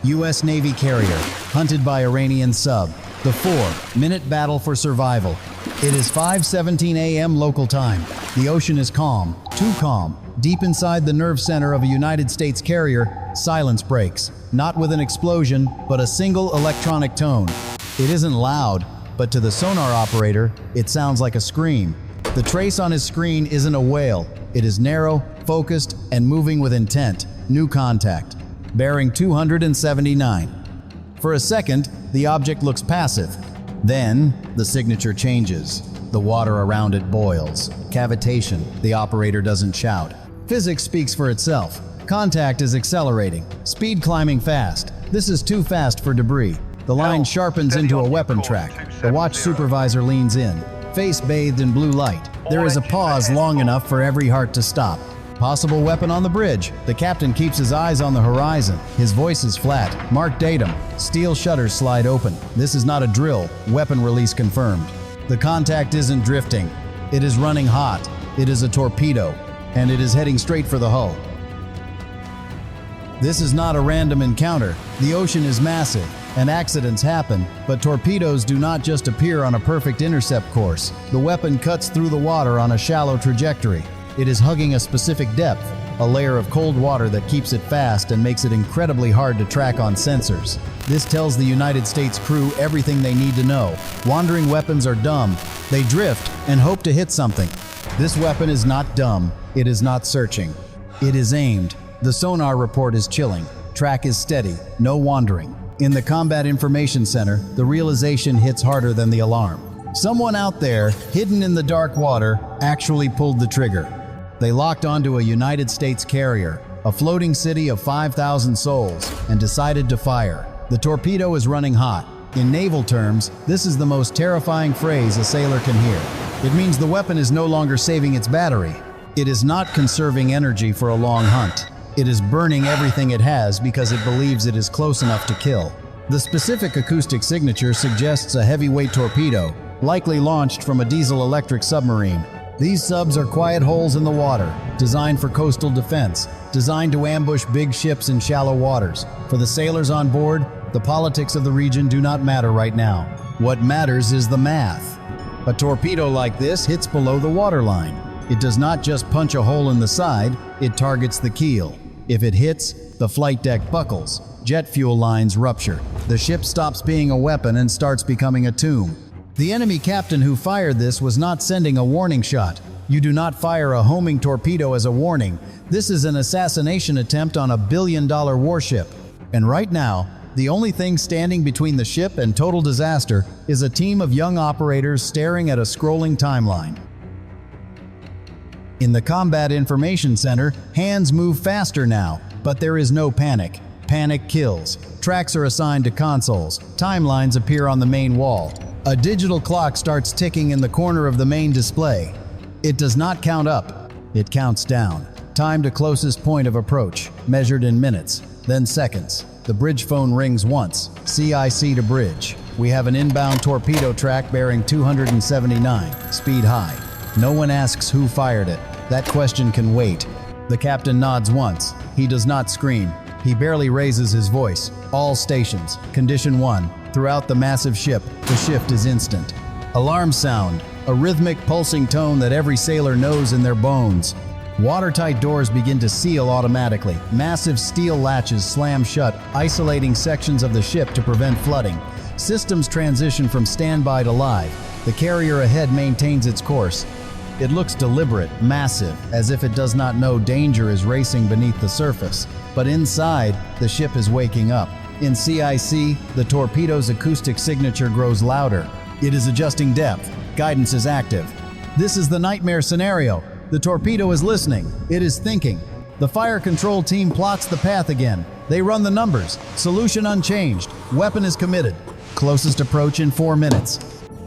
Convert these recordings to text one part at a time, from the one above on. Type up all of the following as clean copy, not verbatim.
U.S. Navy carrier, hunted by Iranian sub. The 4-minute battle for survival. It is 5:17 a.m. local time. The ocean is calm, too calm. Deep inside the nerve center of a United States carrier, silence breaks. Not with an explosion, but a single electronic tone. It isn't loud, but to the sonar operator, it sounds like a scream. The trace on his screen isn't a whale. It is narrow, focused, and moving with intent. New contact. Bearing 279. For a second, the object looks passive. Then, the signature changes. The water around it boils. Cavitation. The operator doesn't shout. Physics speaks for itself. Contact is accelerating. Speed climbing fast. This is too fast for debris. The line sharpens into a weapon track. The watch supervisor leans in, face bathed in blue light. There is a pause long enough for every heart to stop. Possible weapon on the bridge. The captain keeps his eyes on the horizon. His voice is flat. Mark datum. Steel shutters slide open. This is not a drill. Weapon release confirmed. The contact isn't drifting. It is running hot. It is a torpedo, and it is heading straight for the hull. This is not a random encounter. The ocean is massive, and accidents happen, but torpedoes do not just appear on a perfect intercept course. The weapon cuts through the water on a shallow trajectory. It is hugging a specific depth, a layer of cold water that keeps it fast and makes it incredibly hard to track on sensors. This tells the United States crew everything they need to know. Wandering weapons are dumb. They drift and hope to hit something. This weapon is not dumb. It is not searching. It is aimed. The sonar report is chilling. Track is steady. No wandering. In the Combat Information Center, the realization hits harder than the alarm. Someone out there, hidden in the dark water, actually pulled the trigger. They locked onto a United States carrier, a floating city of 5,000 souls, and decided to fire. The torpedo is running hot. In naval terms, this is the most terrifying phrase a sailor can hear. It means the weapon is no longer saving its battery. It is not conserving energy for a long hunt. It is burning everything it has because it believes it is close enough to kill. The specific acoustic signature suggests a heavyweight torpedo, likely launched from a diesel-electric submarine. These subs are quiet holes in the water, designed for coastal defense, designed to ambush big ships in shallow waters. For the sailors on board, the politics of the region do not matter right now. What matters is the math. A torpedo like this hits below the waterline. It does not just punch a hole in the side, it targets the keel. If it hits, the flight deck buckles, jet fuel lines rupture. The ship stops being a weapon and starts becoming a tomb. The enemy captain who fired this was not sending a warning shot. You do not fire a homing torpedo as a warning. This is an assassination attempt on a billion-dollar warship. And right now, the only thing standing between the ship and total disaster is a team of young operators staring at a scrolling timeline. In the Combat Information Center, hands move faster now, but there is no panic. Panic kills. Tracks are assigned to consoles. Timelines appear on the main wall. A digital clock starts ticking in the corner of the main display. It does not count up. It counts down. Time to closest point of approach, measured in minutes, then seconds. The bridge phone rings once. CIC to bridge. We have an inbound torpedo track bearing 279, speed high. No one asks who fired it. That question can wait. The captain nods once. He does not scream. He barely raises his voice. All stations. Condition 1. Throughout the massive ship, the shift is instant. Alarm sound. A rhythmic pulsing tone that every sailor knows in their bones. Watertight doors begin to seal automatically. Massive steel latches slam shut, isolating sections of the ship to prevent flooding. Systems transition from standby to live. The carrier ahead maintains its course. It looks deliberate, massive, as if it does not know danger is racing beneath the surface. But inside, the ship is waking up. In CIC, the torpedo's acoustic signature grows louder. It is adjusting depth. Guidance is active. This is the nightmare scenario. The torpedo is listening. It is thinking. The fire control team plots the path again. They run the numbers. Solution unchanged. Weapon is committed. Closest approach in 4 minutes.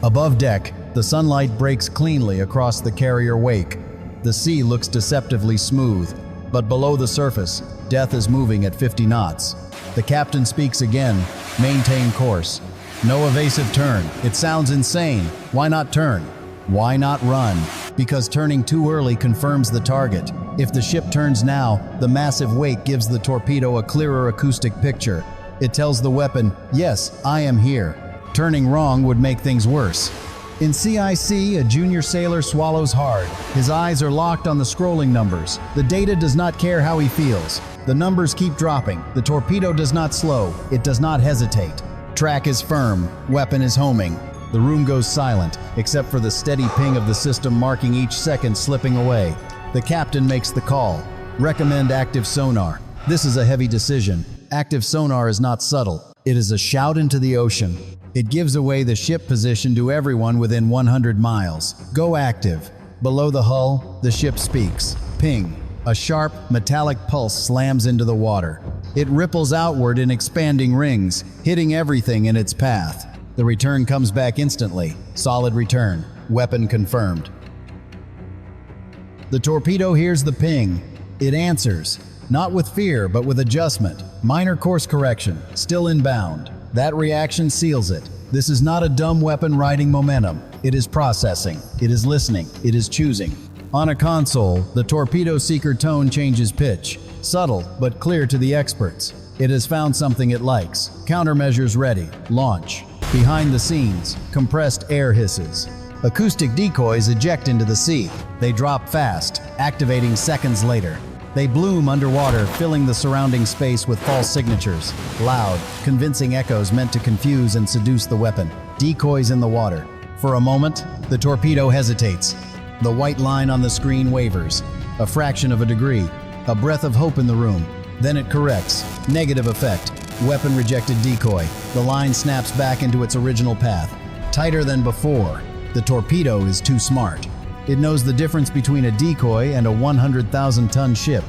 Above deck, the sunlight breaks cleanly across the carrier wake. The sea looks deceptively smooth, but below the surface, death is moving at 50 knots. The captain speaks again. Maintain course. No evasive turn. It sounds insane. Why not turn? Why not run? Because turning too early confirms the target. If the ship turns now, the massive wake gives the torpedo a clearer acoustic picture. It tells the weapon, yes, I am here. Turning wrong would make things worse. In CIC, a junior sailor swallows hard. His eyes are locked on the scrolling numbers. The data does not care how he feels. The numbers keep dropping. The torpedo does not slow. It does not hesitate. Track is firm. Weapon is homing. The room goes silent, except for the steady ping of the system marking each second slipping away. The captain makes the call. Recommend active sonar. This is a heavy decision. Active sonar is not subtle. It is a shout into the ocean. It gives away the ship position to everyone within 100 miles. Go active. Below the hull, the ship speaks. Ping. A sharp, metallic pulse slams into the water. It ripples outward in expanding rings, hitting everything in its path. The return comes back instantly. Solid return. Weapon confirmed. The torpedo hears the ping. It answers. Not with fear, but with adjustment. Minor course correction. Still inbound. That reaction seals it. This is not a dumb weapon riding momentum. It is processing. It is listening. It is choosing. On a console, the torpedo seeker tone changes pitch. Subtle, but clear to the experts. It has found something it likes. Countermeasures ready. Launch. Behind the scenes, compressed air hisses. Acoustic decoys eject into the sea. They drop fast, activating seconds later. They bloom underwater, filling the surrounding space with false signatures. Loud, convincing echoes meant to confuse and seduce the weapon. Decoys in the water. For a moment, the torpedo hesitates. The white line on the screen wavers. A fraction of a degree. A breath of hope in the room. Then it corrects. Negative effect. Weapon rejected decoy. The line snaps back into its original path. Tighter than before. The torpedo is too smart. It knows the difference between a decoy and a 100,000-ton ship.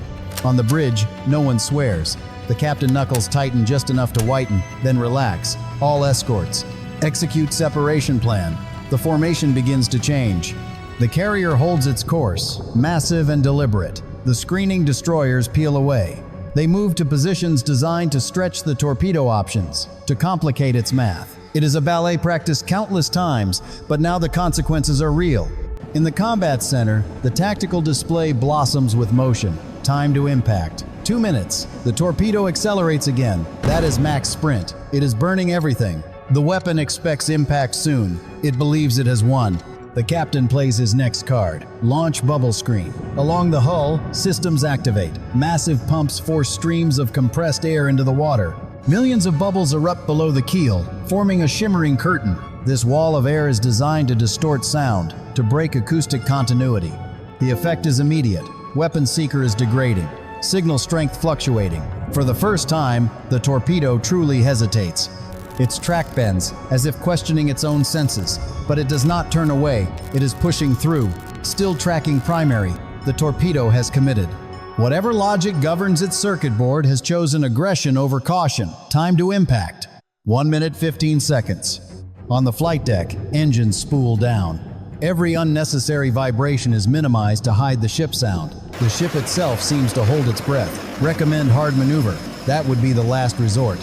On the bridge, no one swears. The captain knuckles tighten just enough to whiten, then relax. All escorts. Execute separation plan. The formation begins to change. The carrier holds its course, massive and deliberate. The screening destroyers peel away. They move to positions designed to stretch the torpedo options, to complicate its math. It is a ballet practiced countless times, but now the consequences are real. In the combat center, the tactical display blossoms with motion. Time to impact. 2 minutes. The torpedo accelerates again. That is max sprint. It is burning everything. The weapon expects impact soon. It believes it has won. The captain plays his next card. Launch bubble screen. Along the hull, systems activate. Massive pumps force streams of compressed air into the water. Millions of bubbles erupt below the keel, forming a shimmering curtain. This wall of air is designed to distort sound, to break acoustic continuity. The effect is immediate. Weapon seeker is degrading. Signal strength fluctuating. For the first time, the torpedo truly hesitates. Its track bends, as if questioning its own senses. But it does not turn away. It is pushing through. Still tracking primary. The torpedo has committed. Whatever logic governs its circuit board has chosen aggression over caution. Time to impact. 1 minute 15 seconds. On the flight deck, engines spool down. Every unnecessary vibration is minimized to hide the ship sound. The ship itself seems to hold its breath. Recommend hard maneuver. That would be the last resort.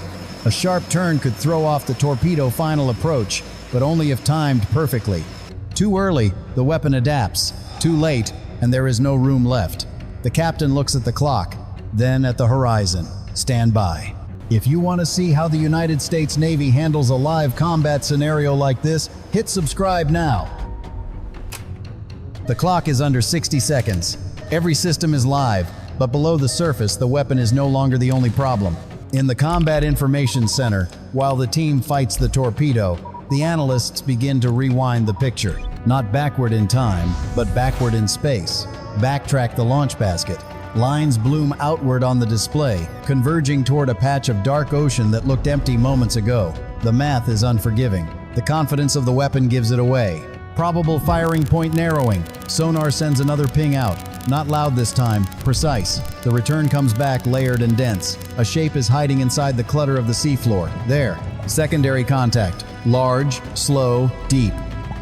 A sharp turn could throw off the torpedo final approach, but only if timed perfectly. Too early, the weapon adapts. Too late, and there is no room left. The captain looks at the clock, then at the horizon. Stand by. If you want to see how the United States Navy handles a live combat scenario like this, hit subscribe now. The clock is under 60 seconds. Every system is live, but below the surface, the weapon is no longer the only problem. In the Combat Information Center, while the team fights the torpedo, the analysts begin to rewind the picture. Not backward in time, but backward in space. Backtrack the launch basket. Lines bloom outward on the display, converging toward a patch of dark ocean that looked empty moments ago. The math is unforgiving. The confidence of the weapon gives it away. Probable firing point narrowing. Sonar sends another ping out. Not loud this time, precise. The return comes back layered and dense. A shape is hiding inside the clutter of the seafloor. There. Secondary contact. Large, slow, deep.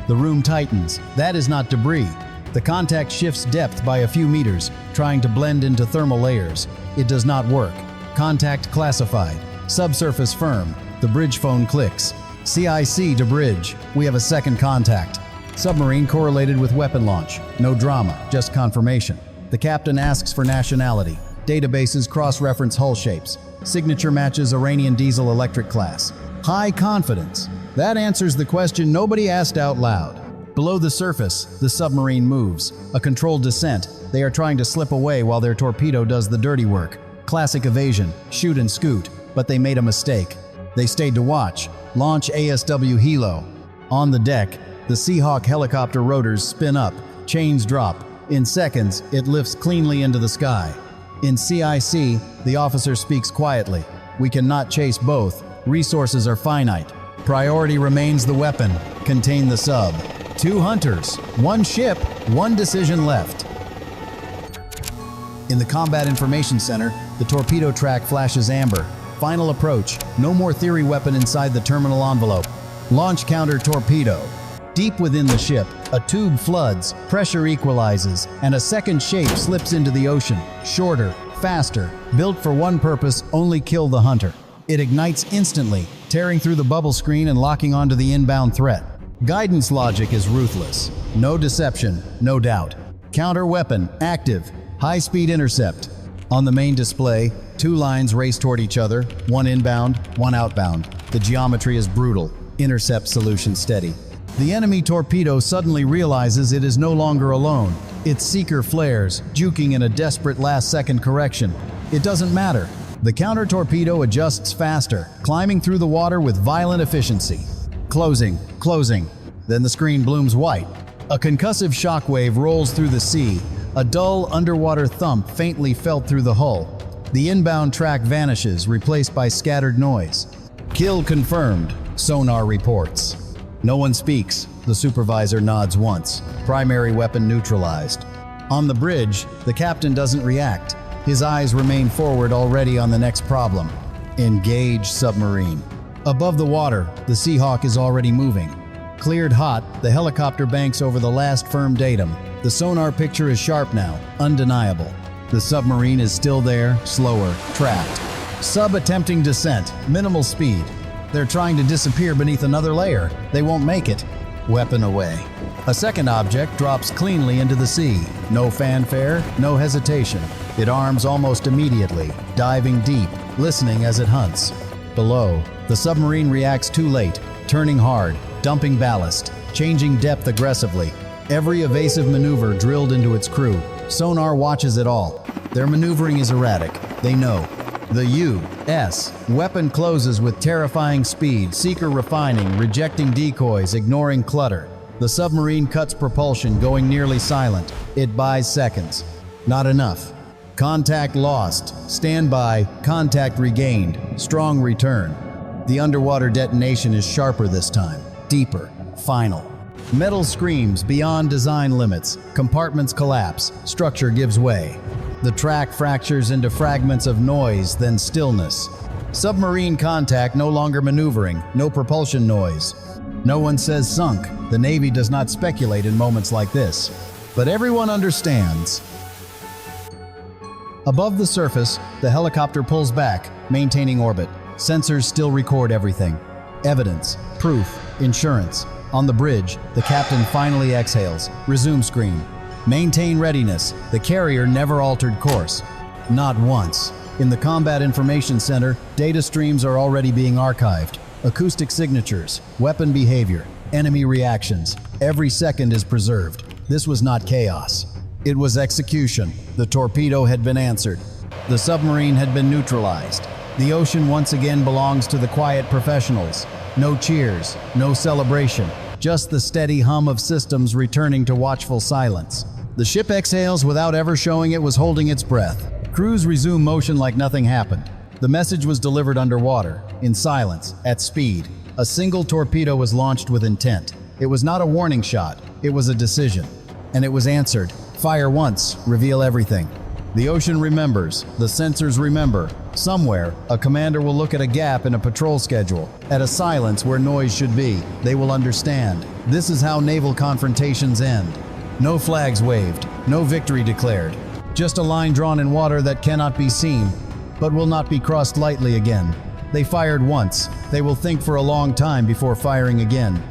The room tightens. That is not debris. The contact shifts depth by a few meters, trying to blend into thermal layers. It does not work. Contact classified. Subsurface firm. The bridge phone clicks. CIC to bridge. We have a second contact. Submarine correlated with weapon launch. No drama, just confirmation. The captain asks for nationality. Databases cross-reference hull shapes. Signature matches Iranian diesel electric class. High confidence. That answers the question nobody asked out loud. Below the surface, the submarine moves. A controlled descent. They are trying to slip away while their torpedo does the dirty work. Classic evasion, shoot and scoot, but they made a mistake. They stayed to watch. Launch ASW Helo. On the deck, the Seahawk helicopter rotors spin up, chains drop. In seconds, it lifts cleanly into the sky. In CIC, the officer speaks quietly. We cannot chase both. Resources are finite. Priority remains the weapon. Contain the sub. 2 hunters, 1 ship, 1 decision left. In the Combat Information Center, the torpedo track flashes amber. Final approach. No more theory weapon inside the terminal envelope. Launch counter torpedo. Deep within the ship, a tube floods, pressure equalizes, and a second shape slips into the ocean. Shorter, faster, built for one purpose, only kill the hunter. It ignites instantly, tearing through the bubble screen and locking onto the inbound threat. Guidance logic is ruthless. No deception, no doubt. Counter weapon, active. High-speed intercept. On the main display, 2 lines race toward each other, 1 inbound, 1 outbound. The geometry is brutal. Intercept solution steady. The enemy torpedo suddenly realizes it is no longer alone. Its seeker flares, juking in a desperate last-second correction. It doesn't matter. The counter torpedo adjusts faster, climbing through the water with violent efficiency. Closing, closing. Then the screen blooms white. A concussive shockwave rolls through the sea. A dull underwater thump faintly felt through the hull. The inbound track vanishes, replaced by scattered noise. Kill confirmed, sonar reports. No one speaks. The supervisor nods once. Primary weapon neutralized. On the bridge, the captain doesn't react. His eyes remain forward, already on the next problem. Engage submarine. Above the water, the Seahawk is already moving. Cleared hot, the helicopter banks over the last firm datum. The sonar picture is sharp now, undeniable. The submarine is still there, slower, trapped. Sub attempting descent, minimal speed. They're trying to disappear beneath another layer. They won't make it. Weapon away. A second object drops cleanly into the sea. No fanfare, no hesitation. It arms almost immediately, diving deep, listening as it hunts. Below, the submarine reacts too late, turning hard, dumping ballast, changing depth aggressively. Every evasive maneuver drilled into its crew. Sonar watches it all. Their maneuvering is erratic. They know. The U.S. weapon closes with terrifying speed, seeker refining, rejecting decoys, ignoring clutter. The submarine cuts propulsion, going nearly silent. It buys seconds. Not enough. Contact lost. Standby. Contact regained. Strong return. The underwater detonation is sharper this time. Deeper. Final. Metal screams beyond design limits. Compartments collapse. Structure gives way. The track fractures into fragments of noise, then stillness. Submarine contact no longer maneuvering. No propulsion noise. No one says sunk. The Navy does not speculate in moments like this. But everyone understands. Above the surface, the helicopter pulls back, maintaining orbit. Sensors still record everything. Evidence, proof, insurance. On the bridge, the captain finally exhales. Resume screen. Maintain readiness. The carrier never altered course. Not once. In the Combat Information Center, data streams are already being archived. Acoustic signatures, weapon behavior, enemy reactions. Every second is preserved. This was not chaos. It was execution. The torpedo had been answered. The submarine had been neutralized. The ocean once again belongs to the quiet professionals. No cheers, no celebration, just the steady hum of systems returning to watchful silence. The ship exhales without ever showing it was holding its breath. Crews resume motion like nothing happened. The message was delivered underwater, in silence, at speed. A single torpedo was launched with intent. It was not a warning shot, it was a decision. And it was answered. Fire once, reveal everything. The ocean remembers, the sensors remember. Somewhere, a commander will look at a gap in a patrol schedule, at a silence where noise should be. They will understand. This is how naval confrontations end. No flags waved, no victory declared. Just a line drawn in water that cannot be seen, but will not be crossed lightly again. They fired once. They will think for a long time before firing again.